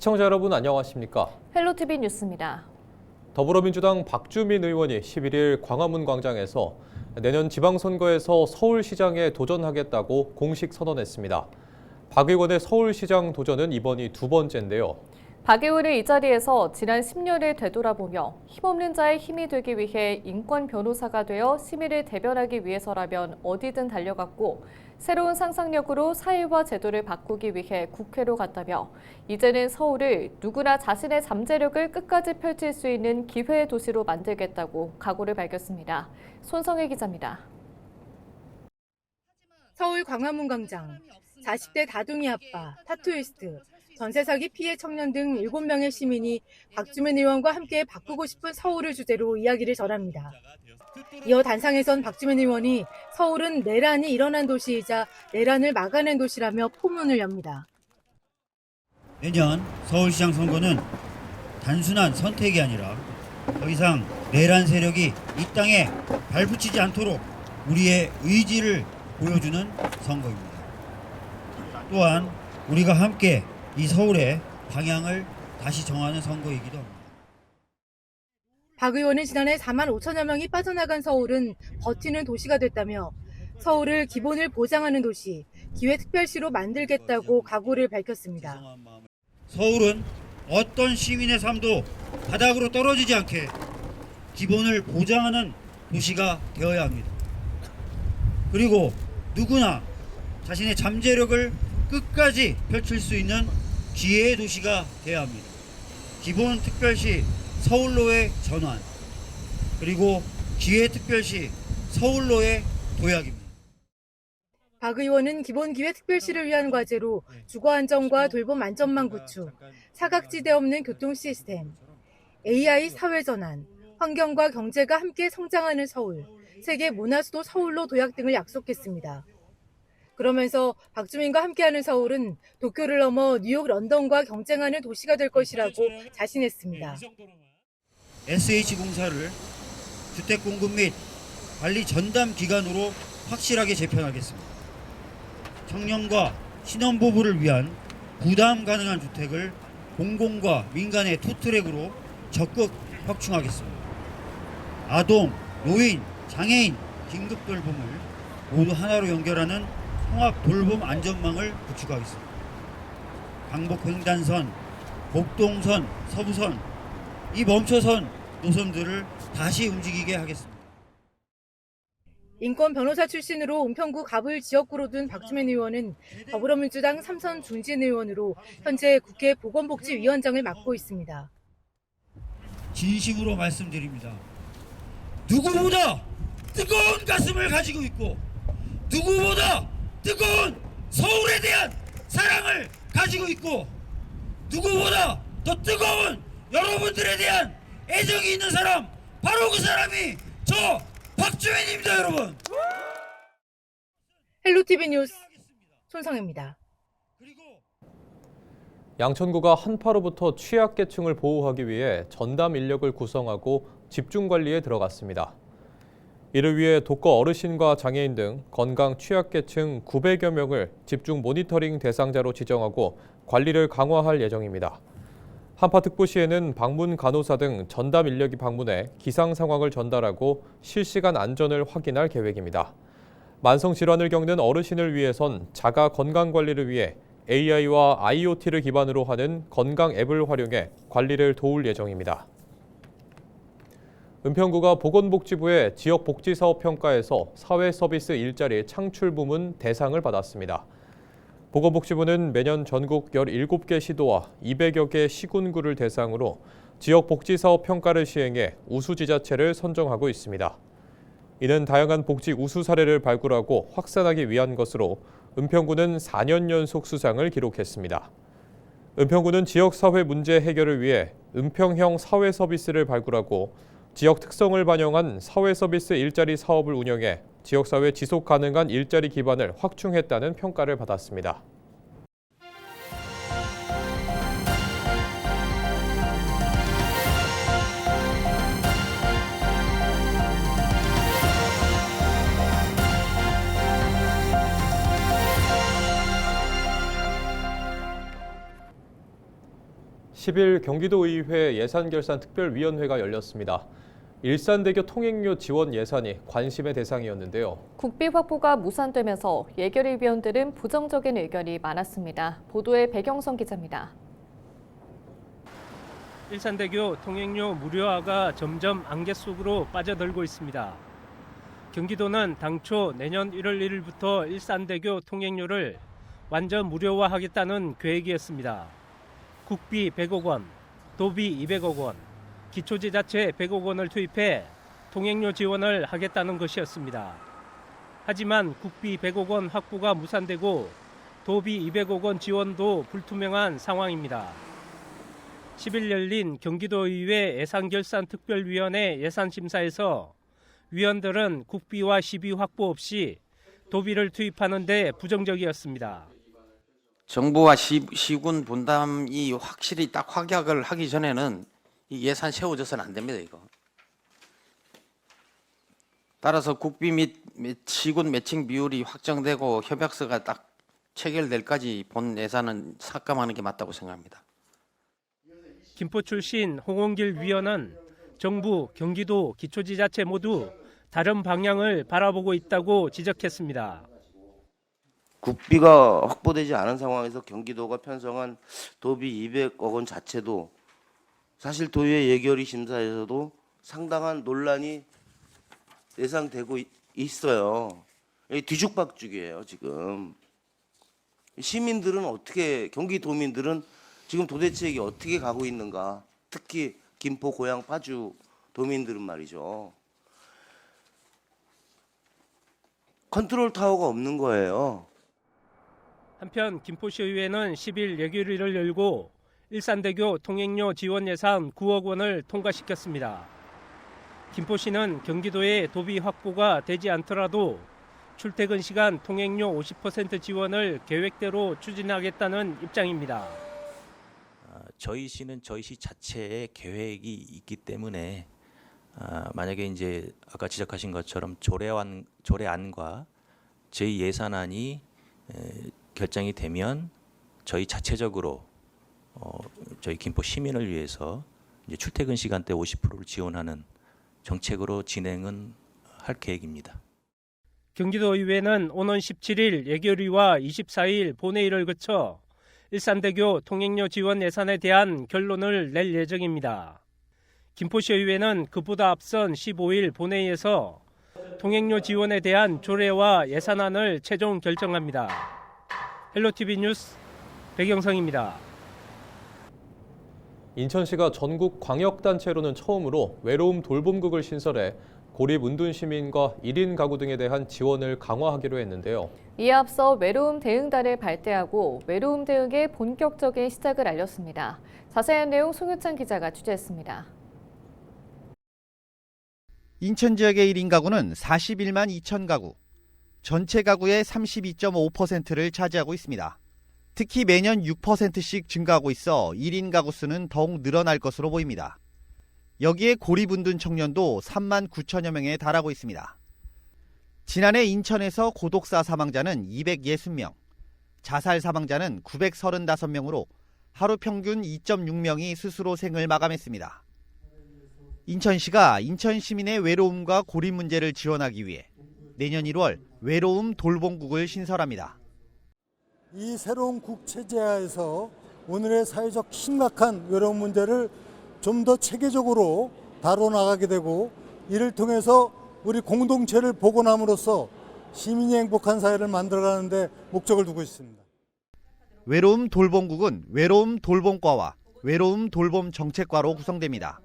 시청자 여러분 안녕하십니까? 헬로티비 뉴스입니다. 더불어민주당 박주민 의원이 11일 광화문 광장에서 내년 지방선거에서 서울시장에 도전하겠다고 공식 선언했습니다. 박 의원의 서울시장 도전은 이번이 두 번째인데요. 박 의원은 이 자리에서 지난 10년을 되돌아보며 힘없는 자의 힘이 되기 위해 인권 변호사가 되어 시민을 대변하기 위해서라면 어디든 달려갔고 새로운 상상력으로 사회와 제도를 바꾸기 위해 국회로 갔다며 이제는 서울을 누구나 자신의 잠재력을 끝까지 펼칠 수 있는 기회의 도시로 만들겠다고 각오를 밝혔습니다. 손성혜 기자입니다. 서울 광화문 광장, 40대 다둥이 아빠, 타투이스트, 전세 사기 피해 청년 등 7명의 시민이 박주민 의원과 함께 바꾸고 싶은 서울을 주제로 이야기를 전합니다. 이어 단상에선 박주민 의원이 서울은 내란이 일어난 도시이자 내란을 막아낸 도시라며 포문을 엽니다. 내년 서울시장 선거는 단순한 선택이 아니라 더 이상 내란 세력이 이 땅에 발붙이지 않도록 우리의 의지를 보여주는 선거입니다. 또한 우리가 함께 이 서울의 방향을 다시 정하는 선거이기도 합니다. 박 의원은 지난해 4만 5천여 명이 빠져나간 서울은 버티는 도시가 됐다며 서울을 기본을 보장하는 도시, 기회특별시로 만들겠다고 각오를 밝혔습니다. 서울은 어떤 시민의 삶도 바닥으로 떨어지지 않게 기본을 보장하는 도시가 되어야 합니다. 그리고 누구나 자신의 잠재력을 끝까지 펼칠 수 있는 기회의 도시가 되어야 합니다. 기본특별시 서울로의 전환, 그리고 기회특별시 서울로의 도약입니다. 박 의원은 기본기회특별시를 위한 과제로 주거안정과 돌봄 안전망 구축, 사각지대 없는 교통 시스템, AI 사회전환, 환경과 경제가 함께 성장하는 서울, 세계 문화수도 서울로 도약 등을 약속했습니다. 그러면서 박주민과 함께하는 서울은 도쿄를 넘어 뉴욕, 런던과 경쟁하는 도시가 될 것이라고 자신했습니다. SH공사를 주택 공급 및 관리 전담 기관으로 확실하게 재편하겠습니다. 청년과 신혼부부를 위한 부담 가능한 주택을 공공과 민간의 투트랙으로 적극 확충하겠습니다. 아동, 노인, 장애인, 긴급 돌봄을 모두 하나로 연결하는 통합 돌봄 안전망을 구축하겠습니다. 강북횡단선, 복동선, 서부선, 이 멈춰선 노선들을 다시 움직이게 하겠습니다. 인권 변호사 출신으로 은평구 갑을 지역구로 둔 박주민 의원은 더불어민주당 삼선 중진 의원으로 현재 국회 보건복지위원장을 맡고 있습니다. 진심으로 말씀드립니다. 누구보다 뜨거운 가슴을 가지고 있고 누구보다 뜨거운 서울에 대한 사랑을 가지고 있고 누구보다 더 뜨거운 여러분들에 대한 애정이 있는 사람, 바로 그 사람이 저 박주민입니다, 여러분. 헬로티비 뉴스 손성혜입니다. 양천구가 한파로부터 취약계층을 보호하기 위해 전담 인력을 구성하고 집중관리에 들어갔습니다. 이를 위해 독거 어르신과 장애인 등 건강 취약계층 900여 명을 집중 모니터링 대상자로 지정하고 관리를 강화할 예정입니다. 한파특보 시에는 방문 간호사 등 전담 인력이 방문해 기상 상황을 전달하고 실시간 안전을 확인할 계획입니다. 만성 질환을 겪는 어르신을 위해선 자가 건강 관리를 위해 AI와 IoT를 기반으로 하는 건강 앱을 활용해 관리를 도울 예정입니다. 은평구가 보건복지부의 지역복지사업 평가에서 사회서비스 일자리 창출 부문 대상을 받았습니다. 보건복지부는 매년 전국 17개 시도와 200여 개 시군구를 대상으로 지역복지사업 평가를 시행해 우수지자체를 선정하고 있습니다. 이는 다양한 복지 우수 사례를 발굴하고 확산하기 위한 것으로 은평구는 4년 연속 수상을 기록했습니다. 은평구는 지역사회 문제 해결을 위해 은평형 사회서비스를 발굴하고 지역 특성을 반영한 사회서비스 일자리 사업을 운영해 지역사회 지속 가능한 일자리 기반을 확충했다는 평가를 받았습니다. 10일 경기도의회 예산결산특별위원회가 열렸습니다. 일산대교 통행료 지원 예산이 관심의 대상이었는데요. 국비 확보가 무산되면서 예결위 위원들은 부정적인 의견이 많았습니다. 보도에 백영선 기자입니다. 일산대교 통행료 무료화가 점점 안개 속으로 빠져들고 있습니다. 경기도는 당초 내년 1월 1일부터 일산대교 통행료를 완전 무료화하겠다는 계획이었습니다. 국비 100억 원, 도비 200억 원, 기초지자체 100억 원을 투입해 통행료 지원을 하겠다는 것이었습니다. 하지만 국비 100억 원 확보가 무산되고 도비 200억 원 지원도 불투명한 상황입니다. 10일 열린 경기도의회 예산결산특별위원회 예산심사에서 위원들은 국비와 시비 확보 없이 도비를 투입하는 데 부정적이었습니다. 정부와 시군 분담이 확실히 딱 확약을 하기 전에는 이 예산 세워져서는 안 됩니다. 이거. 따라서 국비 및 시군 매칭 비율이 확정되고 협약서가 딱 체결될까지 본 예산은 삭감하는 게 맞다고 생각합니다. 김포 출신 홍원길 위원은 정부, 경기도, 기초지자체 모두 다른 방향을 바라보고 있다고 지적했습니다. 국비가 확보되지 않은 상황에서 경기도가 편성한 도비 200억 원 자체도 사실 도의회 예결위 심사에서도 상당한 논란이 예상되고 있어요. 뒤죽박죽이에요, 지금. 시민들은 어떻게, 경기도민들은 지금 도대체 이게 어떻게 가고 있는가? 특히 김포, 고양, 파주 도민들은 말이죠. 컨트롤 타워가 없는 거예요. 한편 김포시의회는 10일 예결위를 열고 일산대교 통행료 지원 예산 9억 원을 통과시켰습니다. 김포시는 경기도의 도비 확보가 되지 않더라도 출퇴근 시간 통행료 50% 지원을 계획대로 추진하겠다는 입장입니다. 저희 시는 저희 시 자체의 계획이 있기 때문에 만약에 이제 아까 지적하신 것처럼 조례안과 제 예산안이 결정이 되면 저희 자체적으로 저희 김포 시민을 위해서 이제 출퇴근 시간대 50%를 지원하는 정책으로 진행은 할 계획입니다. 경기도의회는 오는 17일 예결위와 24일 본회의를 거쳐 일산대교 통행료 지원 예산에 대한 결론을 낼 예정입니다. 김포시의회는 그보다 앞선 15일 본회의에서 통행료 지원에 대한 조례와 예산안을 최종 결정합니다. 헬로티비 뉴스 백영성입니다. 인천시가 전국 광역단체로는 처음으로 외로움 돌봄국을 신설해 고립 은둔 시민과 1인 가구 등에 대한 지원을 강화하기로 했는데요. 이에 앞서 외로움 대응단을 발대하고 외로움 대응의 본격적인 시작을 알렸습니다. 자세한 내용 송유찬 기자가 취재했습니다. 인천 지역의 1인 가구는 41만 2천 가구, 전체 가구의 32.5%를 차지하고 있습니다. 특히 매년 6%씩 증가하고 있어 1인 가구 수는 더욱 늘어날 것으로 보입니다. 여기에 고립은둔 청년도 3만 9천여 명에 달하고 있습니다. 지난해 인천에서 고독사 사망자는 260명, 자살 사망자는 935명으로 하루 평균 2.6명이 스스로 생을 마감했습니다. 인천시가 인천 시민의 외로움과 고립 문제를 지원하기 위해 내년 1월 외로움 돌봄국을 신설합니다. 이 새로운 국 체제하에서 오늘의 사회적 심각한 외로움 문제를 좀 더 체계적으로 다뤄나가게 되고 이를 통해서 우리 공동체를 복원함으로써 시민이 행복한 사회를 만들어가는 데 목적을 두고 있습니다. 외로움 돌봄국은 외로움 돌봄과와 외로움 돌봄 정책과로 구성됩니다.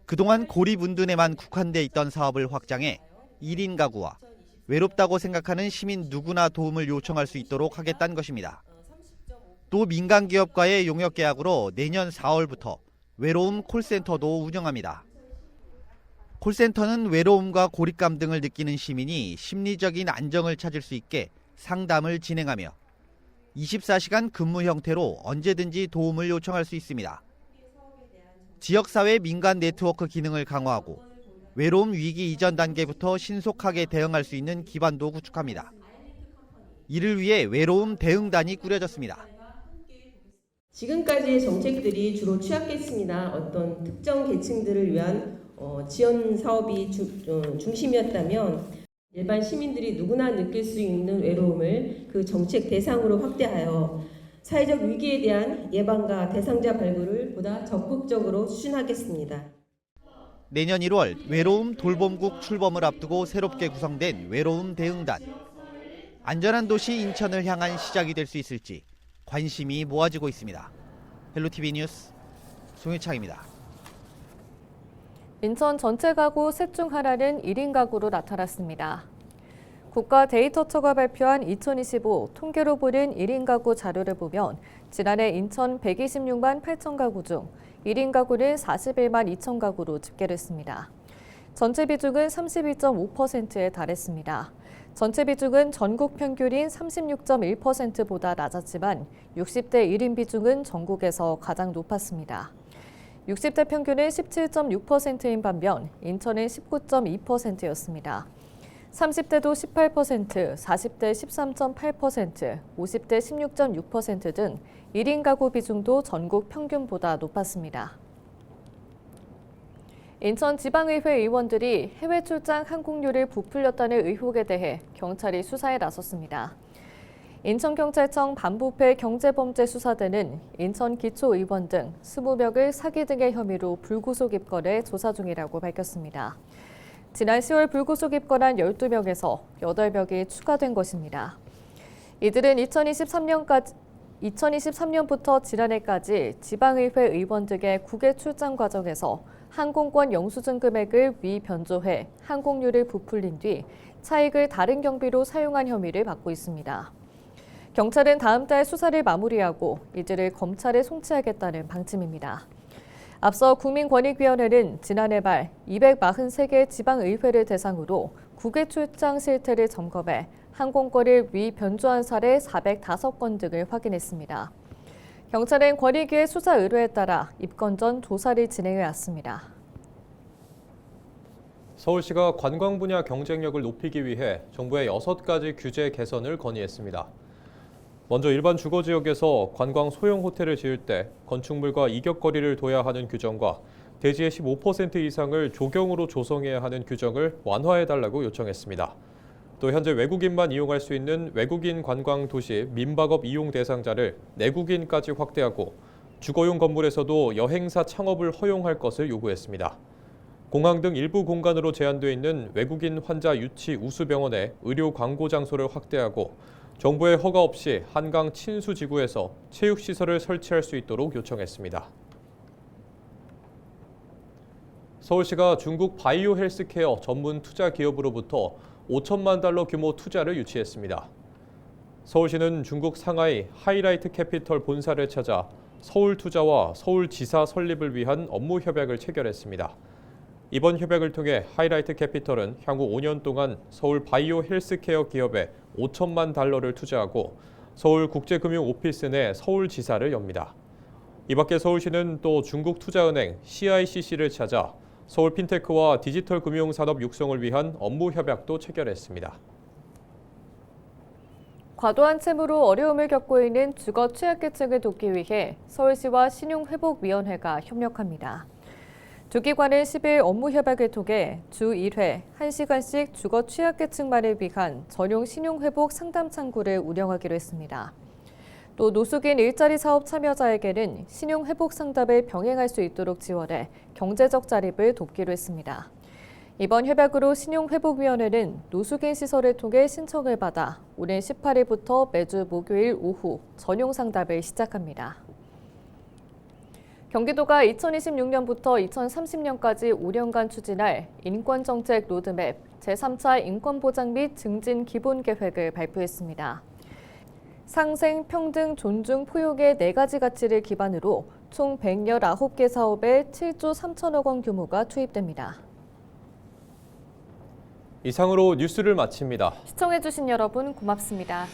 그동안 고립 은둔에만 국한돼 있던 사업을 확장해 1인 가구와 외롭다고 생각하는 시민 누구나 도움을 요청할 수 있도록 하겠다는 것입니다. 또 민간 기업과의 용역 계약으로 내년 4월부터 외로움 콜센터도 운영합니다. 콜센터는 외로움과 고립감 등을 느끼는 시민이 심리적인 안정을 찾을 수 있게 상담을 진행하며 24시간 근무 형태로 언제든지 도움을 요청할 수 있습니다. 지역사회 민간 네트워크 기능을 강화하고 외로움 위기 이전 단계부터 신속하게 대응할 수 있는 기반도 구축합니다. 이를 위해 외로움 대응단이 꾸려졌습니다. 지금까지의 정책들이 주로 취약계층이나 어떤 특정 계층들을 위한 지원 사업이 중심이었다면 일반 시민들이 누구나 느낄 수 있는 외로움을 그 정책 대상으로 확대하여 사회적 위기에 대한 예방과 대상자 발굴을 보다 적극적으로 추진하겠습니다. 내년 1월 외로움 돌봄국 출범을 앞두고 새롭게 구성된 외로움 대응단. 안전한 도시 인천을 향한 시작이 될 수 있을지 관심이 모아지고 있습니다. 헬로티비 뉴스 송유창입니다. 인천 전체 가구 셋 중 하나는 1인 가구로 나타났습니다. 국가 데이터처가 발표한 2025 통계로 보는 1인 가구 자료를 보면 지난해 인천 126만 8천 가구 중 1인 가구는 41만 2천 가구로 집계됐습니다. 전체 비중은 32.5%에 달했습니다. 전체 비중은 전국 평균인 36.1%보다 낮았지만 60대 1인 비중은 전국에서 가장 높았습니다. 60대 평균은 17.6%인 반면 인천은 19.2%였습니다. 30대도 18%, 40대 13.8%, 50대 16.6% 등 1인 가구 비중도 전국 평균보다 높았습니다. 인천지방의회 의원들이 해외 출장 항공료를 부풀렸다는 의혹에 대해 경찰이 수사에 나섰습니다. 인천경찰청 반부패 경제범죄수사대는 인천기초의원 등 20명을 사기 등의 혐의로 불구속 입건해 조사 중이라고 밝혔습니다. 지난 10월 불구속 입건한 12명에서 8명이 추가된 것입니다. 이들은 2023년부터 지난해까지 지방의회 의원 등의 국외 출장 과정에서 항공권 영수증 금액을 위변조해 항공료를 부풀린 뒤 차익을 다른 경비로 사용한 혐의를 받고 있습니다. 경찰은 다음 달 수사를 마무리하고 이들을 검찰에 송치하겠다는 방침입니다. 앞서 국민권익위원회는 지난해 말 243개 지방의회를 대상으로 국외 출장 실태를 점검해 항공권을 위변조한 사례 405건 등을 확인했습니다. 경찰은 권익위의 수사 의뢰에 따라 입건 전 조사를 진행해 왔습니다. 서울시가 관광 분야 경쟁력을 높이기 위해 정부의 6가지 규제 개선을 건의했습니다. 먼저 일반 주거지역에서 관광 소형 호텔을 지을 때 건축물과 이격거리를 둬야 하는 규정과 대지의 15% 이상을 조경으로 조성해야 하는 규정을 완화해달라고 요청했습니다. 또 현재 외국인만 이용할 수 있는 외국인 관광 도시 민박업 이용 대상자를 내국인까지 확대하고 주거용 건물에서도 여행사 창업을 허용할 것을 요구했습니다. 공항 등 일부 공간으로 제한되어 있는 외국인 환자 유치 우수병원의 의료 광고 장소를 확대하고 정부의 허가 없이 한강 친수지구에서 체육시설을 설치할 수 있도록 요청했습니다. 서울시가 중국 바이오 헬스케어 전문 투자 기업으로부터 5천만 달러 규모 투자를 유치했습니다. 서울시는 중국 상하이 하이라이트 캐피털 본사를 찾아 서울투자와 서울지사 설립을 위한 업무 협약을 체결했습니다. 이번 협약을 통해 하이라이트 캐피털은 향후 5년 동안 서울 바이오 헬스케어 기업에 5천만 달러를 투자하고 서울국제금융 오피스 내 서울지사를 엽니다. 이 밖에 서울시는 또 중국 투자은행 CICC를 찾아 서울 핀테크와 디지털 금융산업 육성을 위한 업무 협약도 체결했습니다. 과도한 채무로 어려움을 겪고 있는 주거 취약계층을 돕기 위해 서울시와 신용회복위원회가 협력합니다. 두 기관은 10일 업무 협약을 통해 주 1회 1시간씩 주거 취약계층만을 위한 전용 신용회복 상담 창구를 운영하기로 했습니다. 또 노숙인 일자리 사업 참여자에게는 신용회복 상담을 병행할 수 있도록 지원해 경제적 자립을 돕기로 했습니다. 이번 협약으로 신용회복위원회는 노숙인 시설을 통해 신청을 받아 오는 18일부터 매주 목요일 오후 전용 상담을 시작합니다. 경기도가 2026년부터 2030년까지 5년간 추진할 인권정책 로드맵 제3차 인권보장 및 증진 기본계획을 발표했습니다. 상생, 평등, 존중, 포용의 4가지 가치를 기반으로 총 119개 사업에 7조 3천억 원 규모가 투입됩니다. 이상으로 뉴스를 마칩니다. 시청해주신 여러분 고맙습니다.